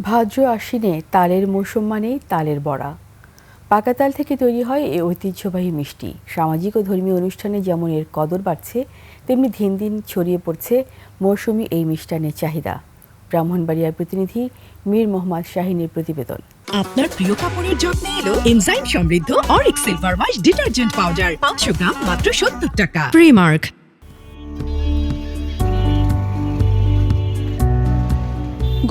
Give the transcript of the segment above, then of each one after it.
ভাদ্র আশ্বিনে তালের মৌসুম মানেই তালের বড়া। পাকা তাল থেকে তৈরি হয় এই ঐতিহ্যবাহী মিষ্টি। সামাজিক ও ধর্মীয় অনুষ্ঠানে যেমন এর কদর বাড়ছে, তেমনি দিন দিন ছড়িয়ে পড়ছে মৌসুমি এই মিষ্টান্নের চাহিদা। ব্রাহ্মণবাড়িয়ার প্রতিনিধি মীর মোহাম্মদ শাহিনের প্রতিবেদন। আপনার প্রিয় কাপড়ের যত্নে এলো এনজাইম সমৃদ্ধ Arik silver wash detergent powder 500 গ্রাম মাত্র 70 টাকা। প্রিমার্ক।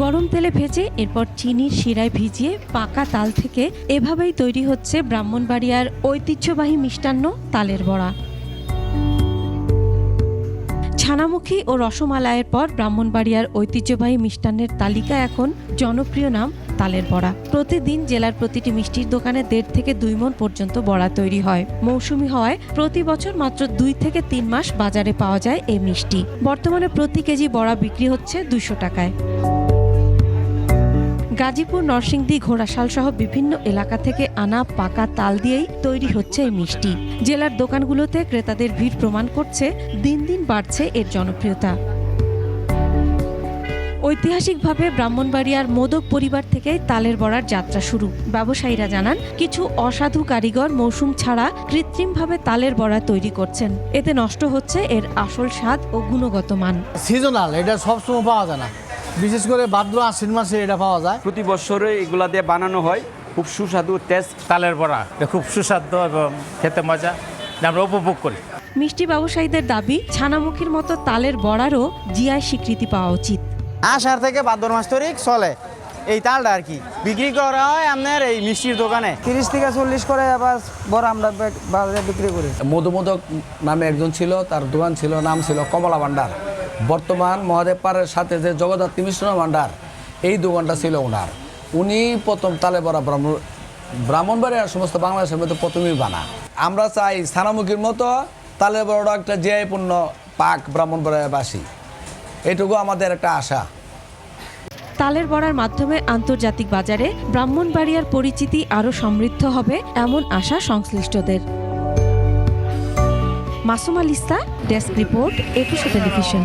গরম তেলে ভেজে এরপর চিনির শিরায় ভিজিয়ে পাকা তাল থেকে এভাবেই তৈরি হচ্ছে ব্রাহ্মণবাড়িয়ার ঐতিহ্যবাহী মিষ্টান্ন তালের বড়া। ছানামুখী ও রসমালাইয়ের পর ব্রাহ্মণবাড়িয়ার ঐতিহ্যবাহী মিষ্টান্নের তালিকা এখন জনপ্রিয় নাম তালের বড়া। প্রতিদিন জেলার প্রতিটি মিষ্টির দোকানে 1.5 থেকে 2 মণ পর্যন্ত বড়া তৈরি হয়। মৌসুমি হওয়ায় প্রতি বছর মাত্র 2 থেকে 3 মাস বাজারে পাওয়া যায় এই মিষ্টি। বর্তমানে প্রতি কেজি বড়া বিক্রি হচ্ছে 200 টাকায়। গাজীপুর, নরসিংদী, ঘোড়াশাল সহ বিভিন্ন এলাকা থেকে আনা পাকা তাল দিয়েই তৈরি হচ্ছে এই মিষ্টি। জেলার দোকানগুলোতে ক্রেতাদের ভিড় প্রমাণ করছে দিন দিন বাড়ছে এর জনপ্রিয়তা। ঐতিহাসিকভাবে ব্রাহ্মণবাড়িয়ার মোদক পরিবার থেকেই তালের বড়ার যাত্রা শুরু। ব্যবসায়ীরা জানান, কিছু অসাধু কারিগর মৌসুম ছাড়া কৃত্রিমভাবে তালের বড়া তৈরি করছেন। এতে নষ্ট হচ্ছে এর আসল স্বাদ ও গুণগত মান। সিজনাল, এটা সবসময় পাওয়া যায় না, বিশেষ করে ভাদ্র আশ্বিন মাসে এটা পাওয়া যায়। প্রতি বছরে এগুলা দিয়ে বানানো হয়, খুব সুস্বাদু টেস্ট। তালের বড়া খুব সুস্বাদু এবং খেতে মজা, আমরা উপভোগ করি। মিষ্টি ব্যবসায়ীদের দাবি, ছানামুখীর মতো তালের বড়ারও জিআই স্বীকৃতি পাওয়া উচিত। আষাঢ় থেকে ভাদ্র মাস তরিক চলে এই তালটা আর কি বিক্রি করা হয় আপনার এই মিষ্টির দোকানে 30 থেকে 40 করে আবার বড় আমরা বাজারে বিক্রি করি। মধুমোদক নামে একজন ছিল, তার দোকান ছিল, নাম ছিল কমলা ভান্ডার। বর্তমান মহাদেব পাড়ের সাথে যে জগদ্ধাত্রী মিশ্রণ ভান্ডার, এই দোকানটা ছিল ওনার। উনি প্রথম তালে বড়া ব্রাহ্মণবাড়িয়ার সমস্ত বাংলাদেশের মধ্যে প্রথমেই বানা। আমরা চাই ছানামুখীর মতো তালের বড়া একটা জিআই পূর্ণ পাক ব্রাহ্মণবাড়িয়াবাসী, এটুকু আমাদের একটা আশা। তালের বড়ার মাধ্যমে আন্তর্জাতিক বাজারে ব্রাহ্মণবাড়িয়ার পরিচিতি আরও সমৃদ্ধ হবে এমন আশা সংশ্লিষ্টদের। Masuma Lisa, desk report, 21 television.